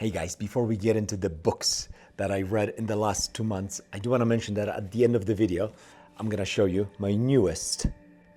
Hey guys, before we get into the books that I read in the last 2 months, I do want to mention that at the end of the video, I'm going to show you my newest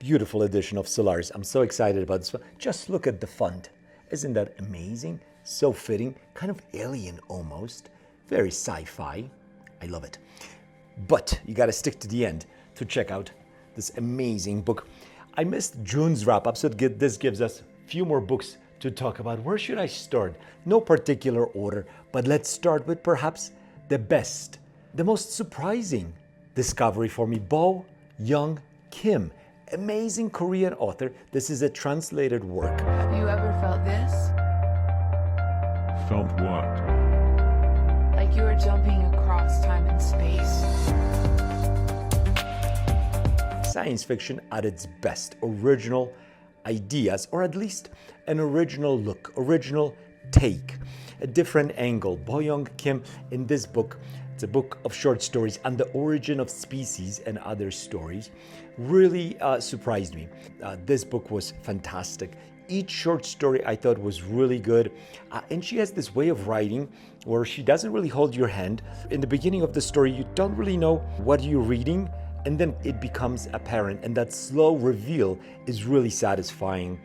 beautiful edition of Solaris. I'm so excited about this one. Just look at the font. Isn't that amazing? So fitting, kind of alien almost. Very sci-fi. I love it. But you got to stick to the end to check out this amazing book. I missed June's wrap-up, so this gives us a few more books to talk about. Where should I start? No particular order, but let's start with perhaps the best, the most surprising discovery for me, Bo Young Kim. Amazing Korean author. This is a translated work. Have you ever felt this? Felt what? Like you were jumping across time and space. Science fiction at its best. Original ideas, or at least an original look, original take, a different angle. Bo Young Kim in this book, it's a book of short stories on the origin of species and other stories, really surprised me. This book was fantastic. Each short story I thought was really good. And she has this way of writing where she doesn't really hold your hand. In the beginning of the story, you don't really know what you're reading, and then it becomes apparent, and that slow reveal is really satisfying.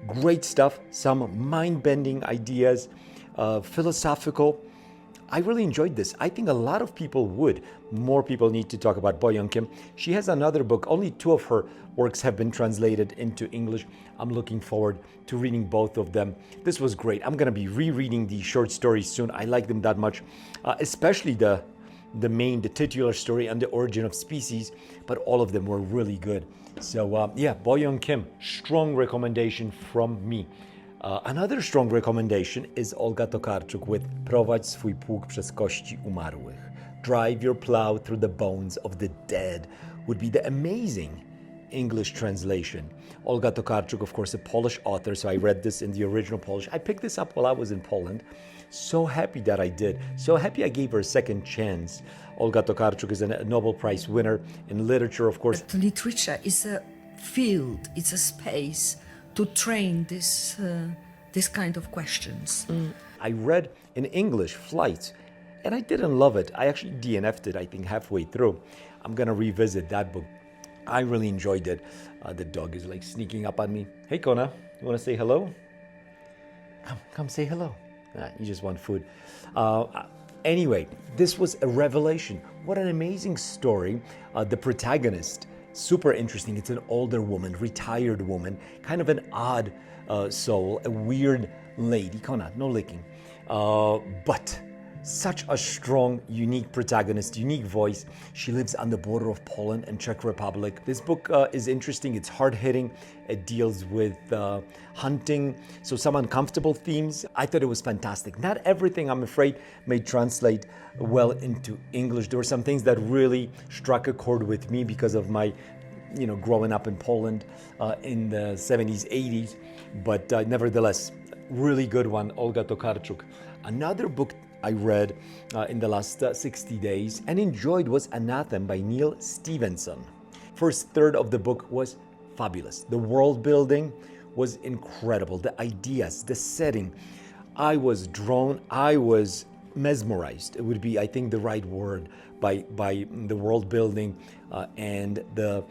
Great stuff, some mind-bending ideas, philosophical. I really enjoyed this. I think a lot of people would. More people need to talk about Bo Young Kim. She has another book. Only 2 of her works have been translated into English. I'm looking forward to reading both of them. This was great. I'm going to be rereading these short stories soon. I like them that much, especially the titular story on the origin of species, but all of them were really good. So yeah, Bo Young Kim, strong recommendation from me. Another strong recommendation is Olga Tokarczuk with Prowadź swój pług przez kości umarłych. Drive your plow through the bones of the dead would be the amazing English translation. Olga Tokarczuk, of course, a Polish author, so I read this in the original Polish. I picked this up while I was in Poland. So happy that I did. So happy I gave her a second chance. Olga Tokarczuk is a Nobel Prize winner in literature, of course. But literature is a field, it's a space to train this kind of questions. I read in English Flight, and I didn't love it. I actually DNF'd it, I think, halfway through. I'm going to revisit that book. I really enjoyed it. The dog is like sneaking up on me. Hey, Kona, you want to say hello? Come say hello. You just want food. Anyway, this was a revelation. What an amazing story. The protagonist, super interesting. It's an older woman, retired woman, kind of an odd soul, a weird lady. Kona, no licking. But such a strong, unique protagonist, unique voice. She lives on the border of Poland and Czech Republic. This book is interesting. It's hard-hitting. It deals with hunting, so some uncomfortable themes. I thought it was fantastic. Not everything, I'm afraid, may translate well into English. There were some things that really struck a chord with me because of my growing up in Poland in the 70s, 80s. But nevertheless, really good one, Olga Tokarczuk. Another book I read in the last 60 days and enjoyed was Anathem by Neal Stephenson. First third of the book was fabulous. The world building was incredible. The ideas, the setting. I was drawn, I was mesmerized. It would be, I think, the right word by the world building and the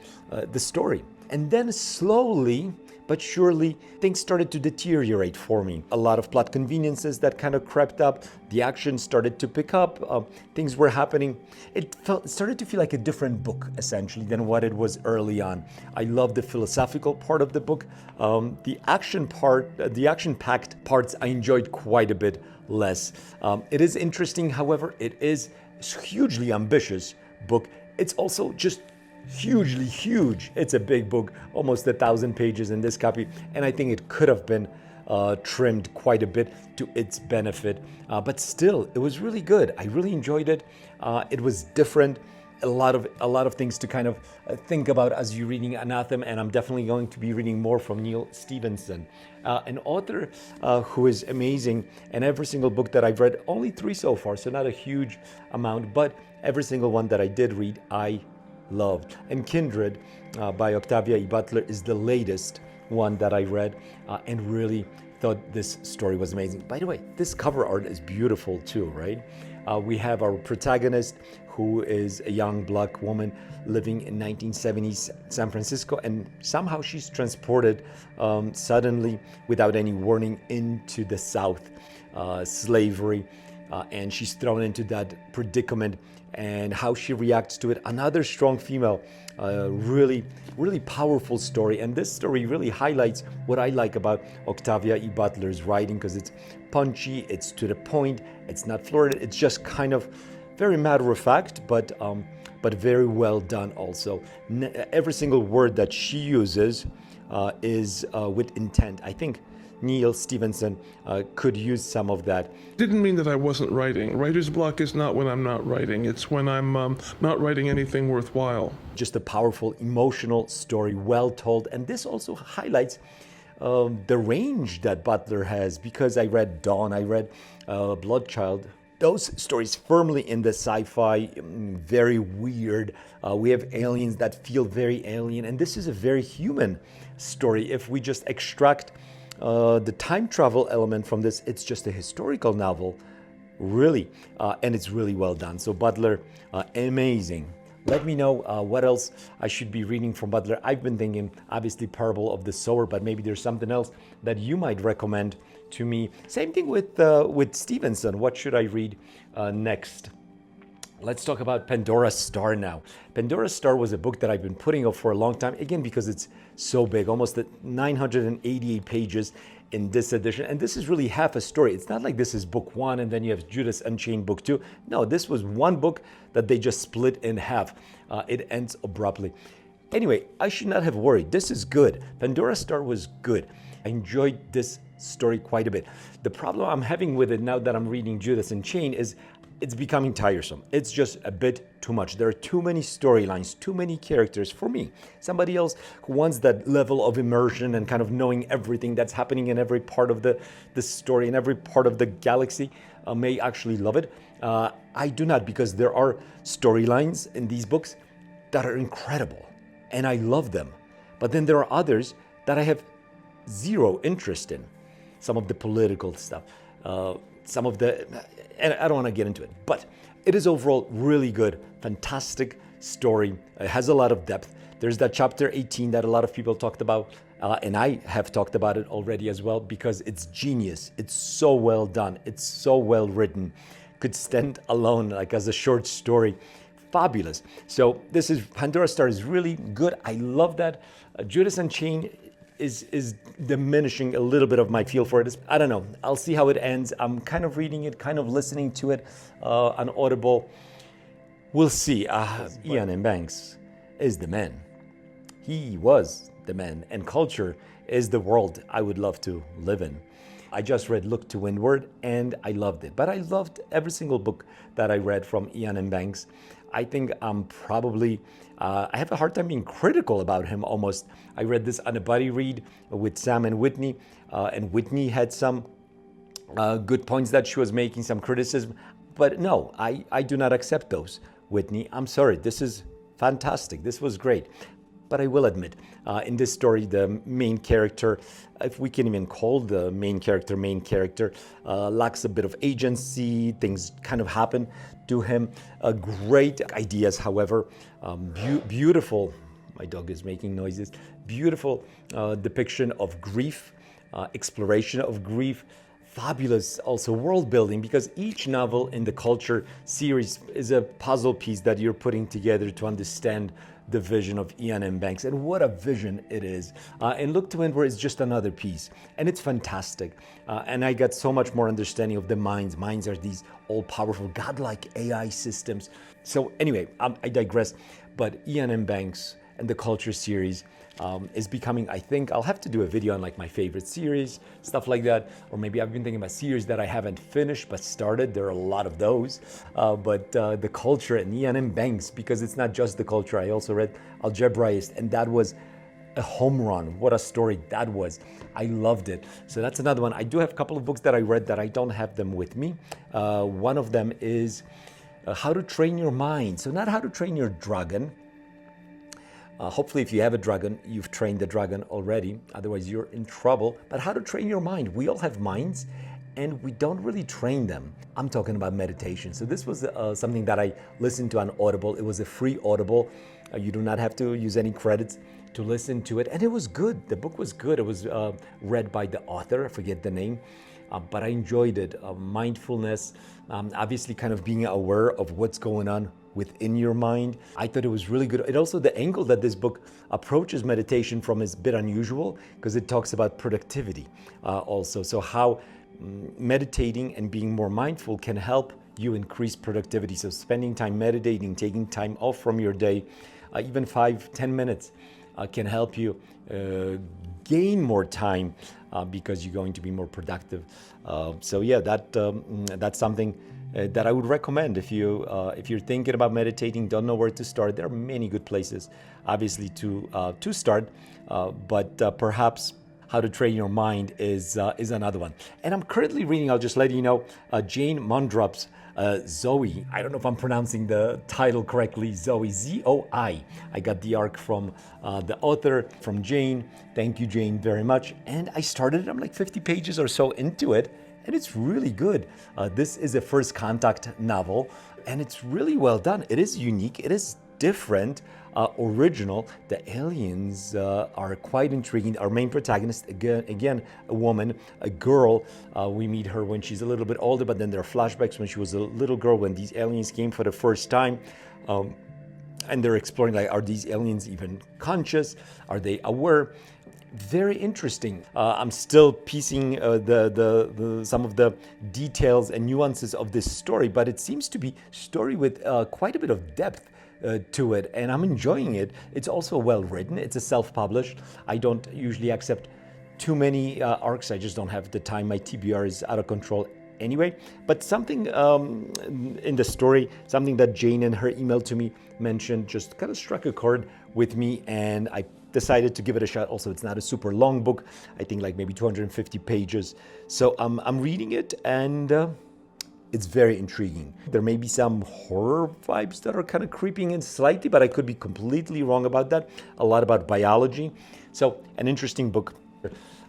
story. And then slowly but surely things started to deteriorate for me. A lot of plot conveniences that kind of crept up. The action started to pick up. Things were happening. It started to feel like a different book, essentially, than what it was early on. I love the philosophical part of the book. The action-packed parts I enjoyed quite a bit less. It is interesting, however, it is a hugely ambitious book. It's also just hugely huge. It's a big book, almost 1,000 pages in this copy, and I think it could have been trimmed quite a bit to its benefit. But still, it was really good. I really enjoyed it. It was different. A lot of things to kind of think about as you're reading Anathem, and I'm definitely going to be reading more from Neal Stephenson, an author who is amazing. And every single book that I've read, only 3 so far, so not a huge amount, but every single one that I did read, I loved. And Kindred by Octavia E Butler is the latest one that I read and really thought this story was amazing. By the way, this cover art is beautiful too, right? We have our protagonist, who is a young black woman living in 1970s San Francisco, and somehow she's transported suddenly, without any warning, into the South, slavery, and she's thrown into that predicament, and how she reacts to it. Another strong female, really powerful story. And this story really highlights what I like about Octavia E Butler's writing, because it's punchy, it's to the point, it's not florid, it's just kind of very matter of fact, but very well done also. Every single word that she uses is with intent. I think Neal Stephenson could use some of that. Didn't mean that I wasn't writing. Writer's block is not when I'm not writing. It's when I'm not writing anything worthwhile. Just a powerful, emotional story, well told. And this also highlights the range that Butler has, because I read Dawn, I read Bloodchild. Those stories firmly in the sci-fi, very weird. We have aliens that feel very alien. And this is a very human story. If we just extract the time travel element from this, it's just a historical novel, really, and it's really well done. So Butler, amazing. Let me know what else I should be reading from Butler. I've been thinking, obviously, Parable of the Sower, but maybe there's something else that you might recommend to me. Same thing with Stephenson. What should I read next? Let's talk about Pandora Star now. Pandora Star was a book that I've been putting off for a long time, again, because it's so big, almost 988 pages in this edition. And this is really half a story. It's not like this is book one and then you have Judas Unchained book two. No, this was one book that they just split in half. It ends abruptly. Anyway, I should not have worried. This is good. Pandora Star was good. I enjoyed this story quite a bit. The problem I'm having with it now that I'm reading Judas Unchained is it's becoming tiresome. It's just a bit too much. There are too many storylines, too many characters for me. Somebody else who wants that level of immersion and kind of knowing everything that's happening in every part of the story, in every part of the galaxy, may actually love it. I do not, because there are storylines in these books that are incredible, and I love them. But then there are others that I have zero interest in. Some of the political stuff, some of the, and I don't want to get into it, but it is overall really good, fantastic story. It has a lot of depth. There's that chapter 18 that a lot of people talked about, and I have talked about it already as well, because it's genius. It's so well done. It's so well written. Could stand alone like as a short story. Fabulous. So this is, Pandora Star is really good. I love that. Judas Unchained is diminishing a little bit of my feel for it. I don't know. I'll see how it ends. I'm kind of reading it, kind of listening to it on Audible. We'll see. Iain Banks is the man. He was the man, and culture is the world I would love to live in. I just read Look to Windward, and I loved it. But I loved every single book that I read from Iain Banks. I think I'm probably, I have a hard time being critical about him almost. I read this on a buddy read with Sam and Whitney had some good points that she was making, some criticism. But no, I do not accept those, Whitney. I'm sorry, this is fantastic. This was great. But I will admit, in this story, the main character, if we can even call the main character, lacks a bit of agency. Things kind of happen to him. Great ideas, however. Beautiful, my dog is making noises, beautiful depiction of grief, exploration of grief. Fabulous also world building, because each novel in the Culture series is a puzzle piece that you're putting together to understand the vision of Iain Banks, and what a vision it is. And Look to Windward is just another piece, and it's fantastic. And I got so much more understanding of the minds. Minds are these all-powerful, godlike AI systems. So anyway, I digress. But Iain Banks and the Culture series is becoming, I think, I'll have to do a video on like my favorite series, stuff like that. Or maybe I've been thinking about series that I haven't finished but started. There are a lot of those. But the Culture and Iain Banks, because it's not just the Culture. I also read Algebraist, and that was a home run. What a story that was. I loved it. So that's another one. I do have a couple of books that I read that I don't have them with me. One of them is How to Train Your Mind. So not How to Train Your Dragon, Hopefully, if you have a dragon, you've trained the dragon already. Otherwise, you're in trouble. But how to train your mind? We all have minds, and we don't really train them. I'm talking about meditation. So this was something that I listened to on Audible. It was a free Audible. You do not have to use any credits to listen to it. And it was good. The book was good. It was read by the author. I forget the name. But I enjoyed it. Mindfulness, obviously kind of being aware of what's going on within your mind. I thought it was really good. And also the angle that this book approaches meditation from is a bit unusual because it talks about productivity also. So how meditating and being more mindful can help you increase productivity. So spending time meditating, taking time off from your day, even 5-10 minutes can help you gain more time because you're going to be more productive. So yeah, that's something that I would recommend if you're thinking about meditating, don't know where to start. There are many good places, obviously, to start, but perhaps How to Train Your Mind is another one. And I'm currently reading, I'll just let you know, Jane Mondrup's Zoe. I don't know if I'm pronouncing the title correctly. Zoe, Z-O-I. I got the arc from the author, from Jane. Thank you, Jane, very much. And I started it. I'm like 50 pages or so into it, and it's really good. This is a first contact novel, and it's really well done. It is unique. It is different, original. The aliens are quite intriguing. Our main protagonist, again, a woman, a girl. We meet her when she's a little bit older, but then there are flashbacks when she was a little girl when these aliens came for the first time. And they're exploring, like, are these aliens even conscious? Are they aware? Very interesting. I'm still piecing some of the details and nuances of this story, but it seems to be a story with quite a bit of depth to it, and I'm enjoying it. It's also well written. It's a self-published. I don't usually accept too many arcs. I just don't have the time. My TBR is out of control anyway. But something in the story, something that Jane in her email to me mentioned, just kind of struck a chord with me, and I decided to give it a shot. Also, it's not a super long book. I think like maybe 250 pages. So I'm reading it, and it's very intriguing. There may be some horror vibes that are kind of creeping in slightly, but I could be completely wrong about that. A lot about biology. So an interesting book.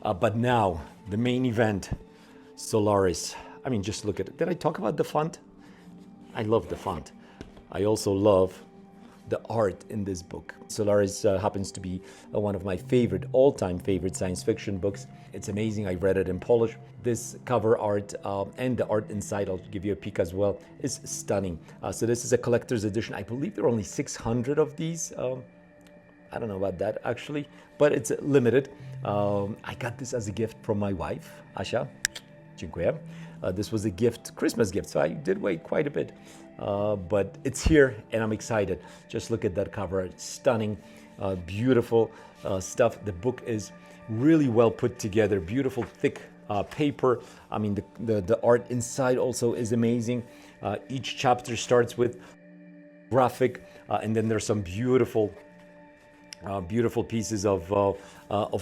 But now, the main event, Solaris. I mean, just look at it. Did I talk about the font? I love the font. I also love the art in this book. Solaris happens to be one of my all-time favorite science fiction books. It's amazing. I read it in Polish. This cover art and the art inside, I'll give you a peek as well, is stunning. So this is a collector's edition. I believe there are only 600 of these. I don't know about that actually, but it's limited. I got this as a gift from my wife, Asia. Dziękuję. This was a gift, Christmas gift, so I did wait quite a bit. But it's here, and I'm excited. Just look at that cover. It's stunning, beautiful stuff. The book is really well put together, beautiful, thick paper. I mean, the art inside also is amazing. Each chapter starts with graphic, and then there's some beautiful pieces of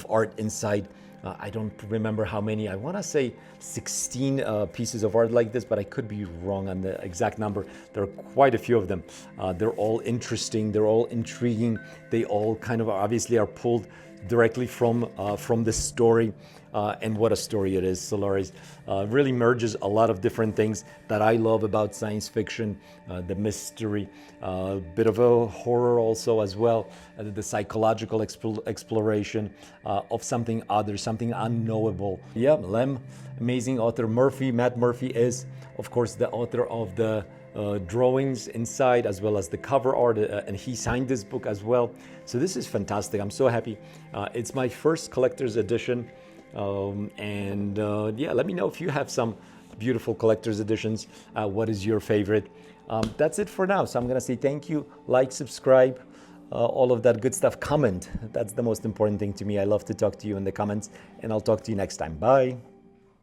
art inside. I don't remember how many. I want to say 16 pieces of art like this, but I could be wrong on the exact number. There are quite a few of them. They're all interesting. They're all intriguing. They all kind of obviously are pulled directly from the story. And what a story it is. Solaris really merges a lot of different things that I love about science fiction, the mystery, a bit of a horror also as well, the psychological exploration of something other, something unknowable. Yeah, Lem, amazing author. Matt Murphy is, of course, the author of the drawings inside as well as the cover art, and he signed this book as well. So this is fantastic. I'm so happy. It's my first collector's edition. Yeah, let me know if you have some beautiful collector's editions. What is your favorite? That's it for now. So I'm going to say thank you, like, subscribe, all of that good stuff. Comment. That's the most important thing to me. I love to talk to you in the comments, and I'll talk to you next time. Bye.